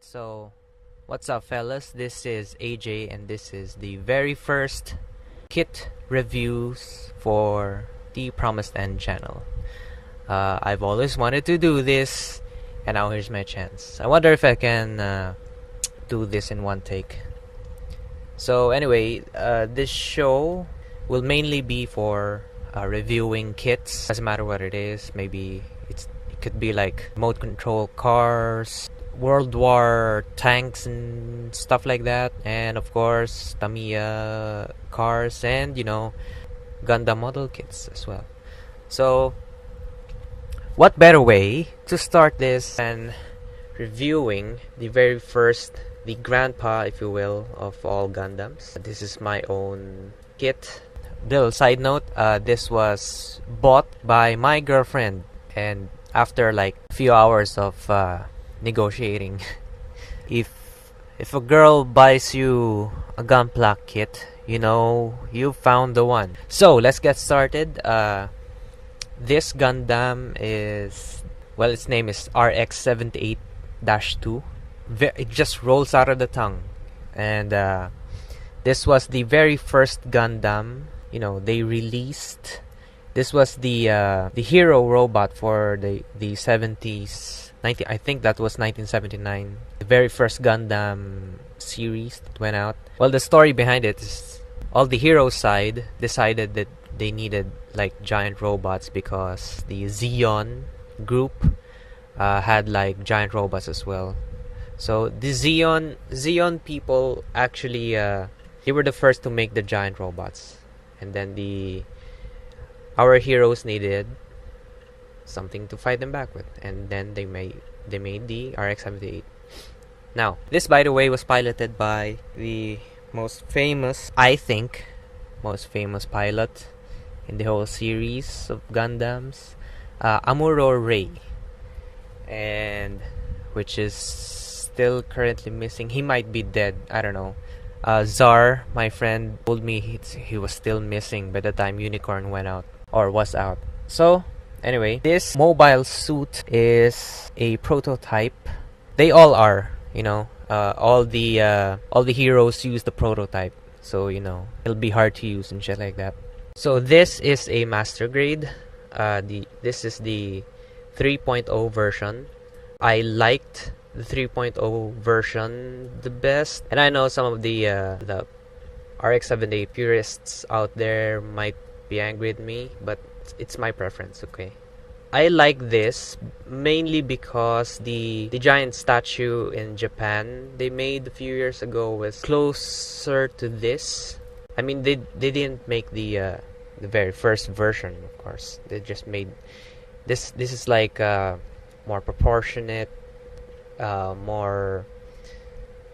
So, what's up, fellas? This is AJ, and this is the very first kit reviews for the Promised End channel. I've always wanted to do this, and now here's my chance. I wonder if I can do this in one take. So, anyway, this show will mainly be for reviewing kits. Doesn't matter what it is. Maybe it could be like remote control cars, World War tanks and stuff like that, and of course Tamiya cars and Gundam model kits as well. So what better way to start this than reviewing the very first, the grandpa, if you will, of all Gundams. This is my own kit. Little side note, this was bought by my girlfriend, and after like a few hours of negotiating, if a girl buys you a Gunpla kit, you found the one. So let's get started. This Gundam is, well, its name is RX78-2. It just rolls out of the tongue, and this was the very first Gundam they released. This was the hero robot for the 70s. I think that was 1979. The very first Gundam series that went out. Well, the story behind it is all the hero side decided that they needed like giant robots because the Zeon group had like giant robots as well. So the Zeon people actually they were the first to make the giant robots, and then our heroes needed something to fight them back with, and then they made the RX78. Now, this, by the way, was piloted by the most famous pilot in the whole series of Gundams, Amuro Ray, and which is still currently missing. He might be dead, I don't know. Czar, my friend, told me he was still missing by the time Unicorn was out. So anyway, this mobile suit is a prototype. They all are, all the heroes use the prototype, so it'll be hard to use and shit like that. So this is a master grade. This is the 3.0 version. I liked the 3.0 version the best, and I know some of the RX78 purists out there might be angry at me, but it's my preference, okay? I like this mainly because the giant statue in Japan they made a few years ago was closer to this. I mean, they didn't make the very first version, of course. They just made this. This is like more proportionate, more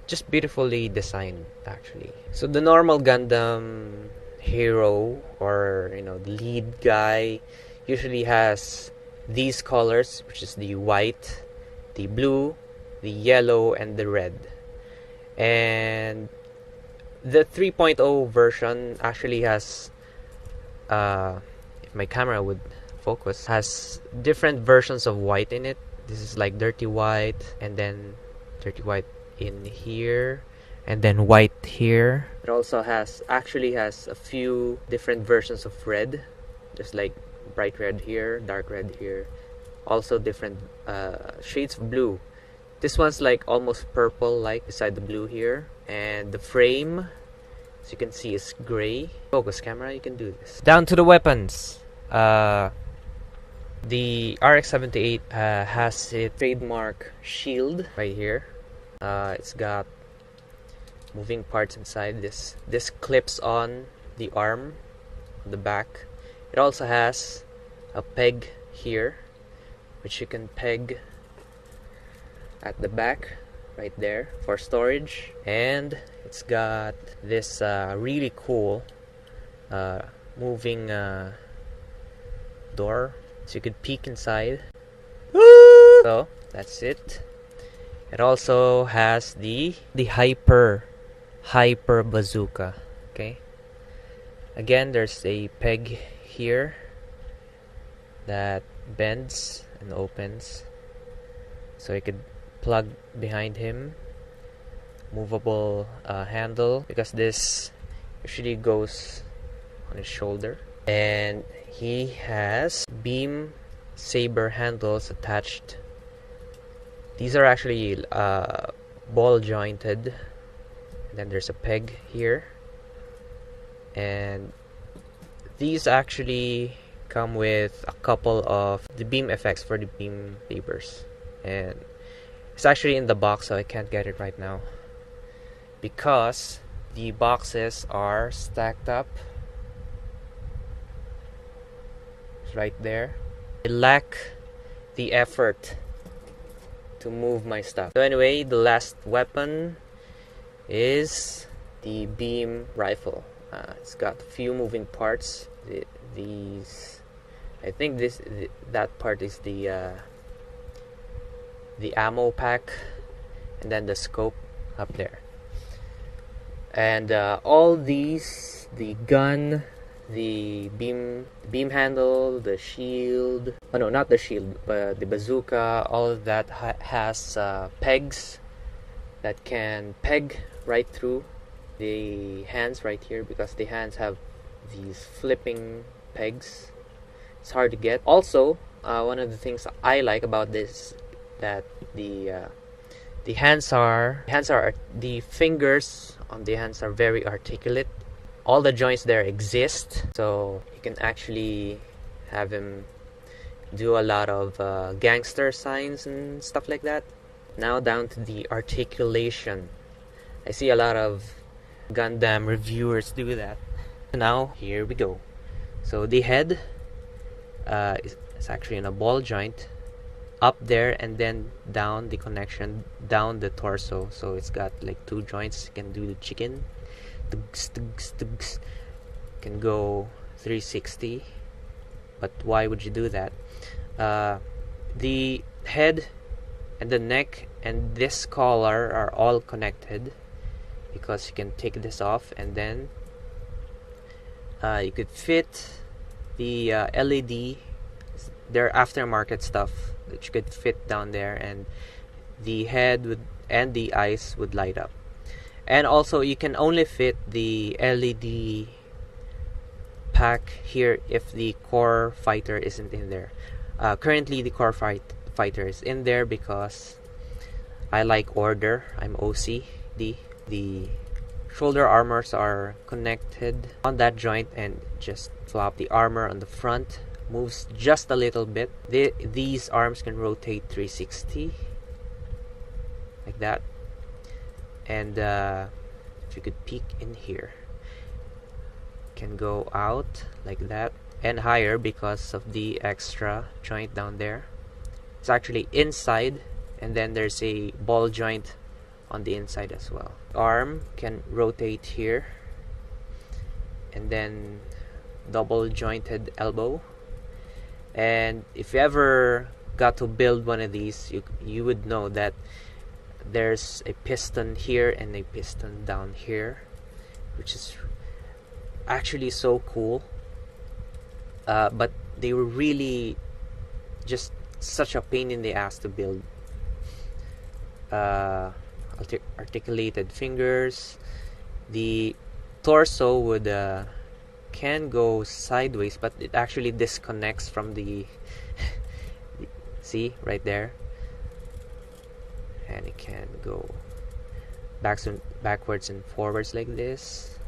just beautifully designed, actually. So the normal Gundam hero, or the lead guy, usually has these colors, which is the white, the blue, the yellow, and the red. And the 3.0 version actually has, if my camera would focus, has different versions of white in it. This is like dirty white, and then dirty white in here, and then white here. It also actually has a few different versions of red. There's like bright red here, dark red here. Also different shades of blue. This one's like almost purple, like beside the blue here. And the frame, as you can see, is gray. Focus camera, you can do this. Down to the weapons. The RX78 has its trademark shield right here. It's got moving parts inside. This clips on the arm, the back. It also has a peg here, which you can peg at the back right there for storage. And it's got this really cool moving door, so you could peek inside. So that's it. It also has the hyper bazooka. Okay, again, there's a peg here that bends and opens, so you could plug behind him, movable handle, because this usually goes on his shoulder. And he has beam saber handles attached. These are actually ball jointed, and then there's a peg here, and these actually come with a couple of the beam effects for the beam sabers, and it's actually in the box, so I can't get it right now because the boxes are stacked up right there. I lack the effort to move my stuff. So anyway, the last weapon is the beam rifle. It's got a few moving parts. I think that part is the ammo pack, and then the scope up there. And all these, the gun, the beam handle, the shield, oh no, not the shield, but the bazooka, all of that has pegs that can peg right through the hands right here, because the hands have these flipping pegs. It's hard to get. Also, one of the things I like about this, that the fingers on the hands are very articulate. All the joints there exist, so you can actually have him do a lot of gangster signs and stuff like that. Now down to the articulation. I see a lot of Gundam reviewers do that. Now here we go. So the head is actually in a ball joint up there, and then down the connection down the torso. So it's got like two joints. You can do the chicken. Can go 360. But why would you do that? The head and the neck and this collar are all connected, because you can take this off, and then you could fit the LED. They're aftermarket stuff that you could fit down there, and the head and the eyes would light up. And also you can only fit the LED pack here if the core fighter isn't in there. Currently the core fighter is in there because I like order. I'm OCD. The shoulder armors are connected on that joint, and just flop the armor on the front. Moves just a little bit. These arms can rotate 360 like that. And if you could peek in here, can go out like that and higher because of the extra joint down there. It's actually inside, and then there's a ball joint on the inside as well. Arm can rotate here, and then double jointed elbow. And if you ever got to build one of these, you would know that there's a piston here and a piston down here, which is actually so cool. But they were really just such a pain in the ass to build. Articulated fingers. The torso would can go sideways, but it actually disconnects from the see right there, and it can go backwards and forwards like this.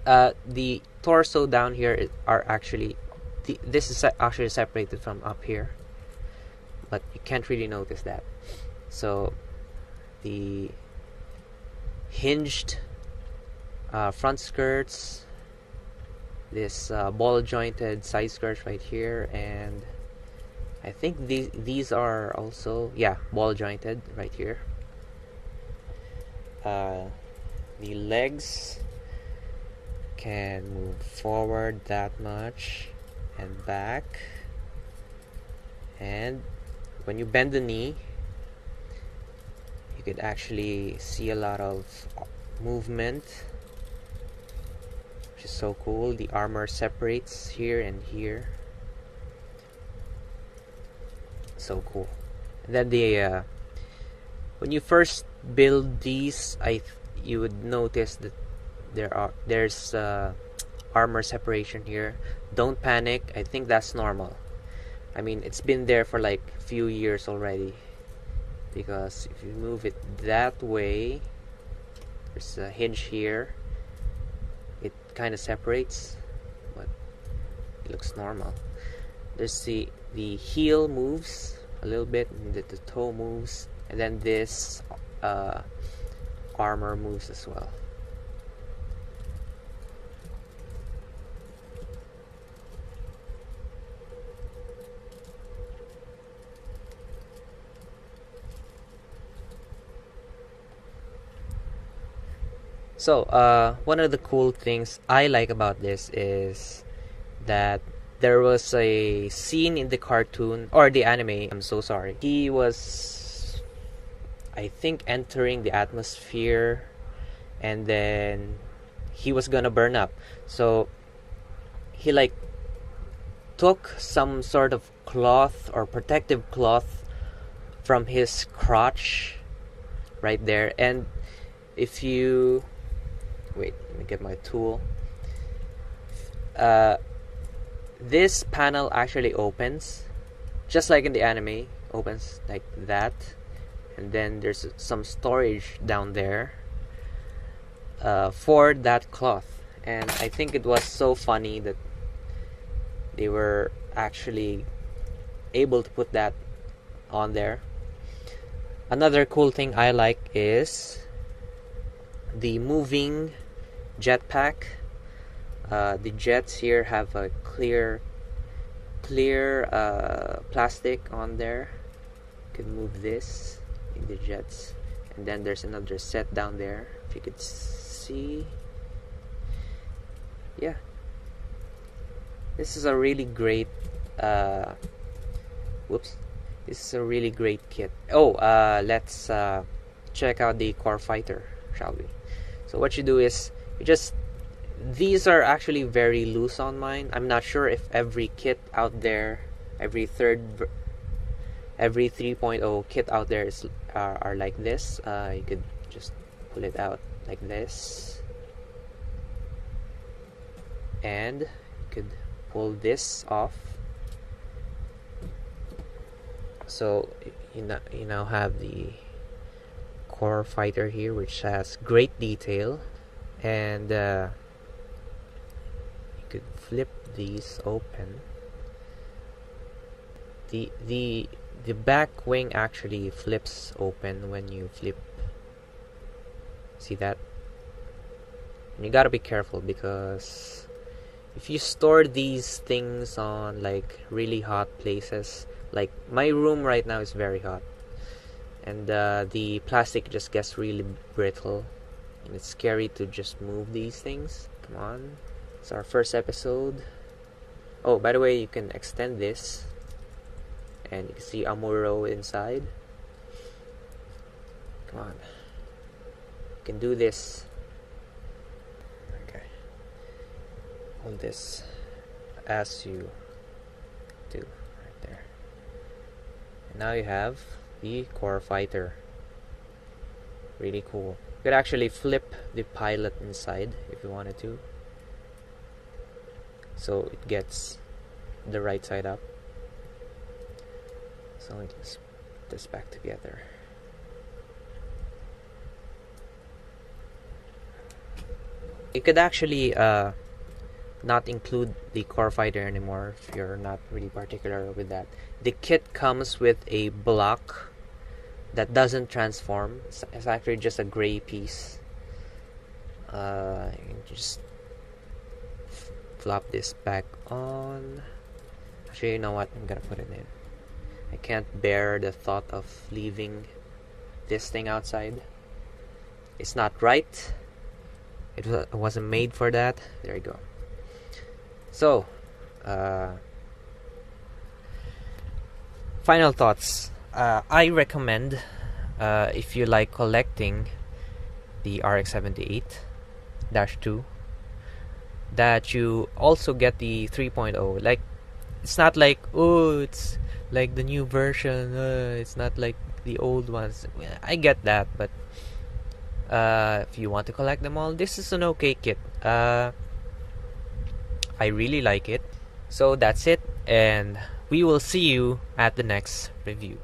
The torso down here are actually this is actually separated from up here, but you can't really notice that. So the hinged front skirts, this ball jointed side skirts right here, and I think these are also, yeah, ball jointed right here. The legs can move forward that much and back, and when you bend the knee, you could actually see a lot of movement, which is so cool. The armor separates here and here. So cool. Then when you first build these, you would notice that there's armor separation here. Don't panic. I think that's normal. I mean, it's been there for like a few years already. Because if you move it that way, there's a hinge here. It kind of separates, but it looks normal. There's the heel moves a little bit, and the toe moves, and then this armor moves as well. So, one of the cool things I like about this is that there was a scene in the cartoon, or the anime, I'm so sorry. He was, I think, entering the atmosphere, and then he was gonna burn up. So, he like took some sort of cloth or protective cloth from his crotch right there, and if you wait, let me get my tool. This panel actually opens just like in the anime, opens like that, and then there's some storage down there for that cloth. And I think it was so funny that they were actually able to put that on there. Another cool thing I like is the moving jetpack. The jets here have a clear plastic on there. You can move this in the jets, and then there's another set down there, if you could see. Yeah, this is a really great this is a really great kit. Let's check out the core fighter, shall we? So what you do is these are actually very loose on mine. I'm not sure if every kit out there, every 3.0 kit out there are like this. You could just pull it out like this, and you could pull this off. So you now have the core fighter here, which has great detail, and you could flip these open. The back wing actually flips open when you flip. See that? And you gotta be careful, because if you store these things on like really hot places, like my room right now is very hot, and the plastic just gets really brittle, and it's scary to just move these things. Come on, it's our first episode. Oh, by the way, you can extend this, and you can see Amuro inside. Come on, you can do this. Okay, hold this as you do right there, and now you have the core fighter. Really cool. You could actually flip the pilot inside if you wanted to, so it gets the right side up. So let's put this back together. You could actually not include the core fighter anymore if you're not really particular with that. The kit comes with a block that doesn't transform. It's actually just a gray piece. You can just flop this back on. Actually, you know what? I'm gonna put it in. I can't bear the thought of leaving this thing outside. It's not right. It wasn't made for that. There you go. So, final thoughts. I recommend, if you like collecting the RX78-2, that you also get the 3.0. Like, it's not like, oh, it's like the new version. It's not like the old ones. Well, I get that, but if you want to collect them all, this is an okay kit. I really like it. So that's it, and we will see you at the next review.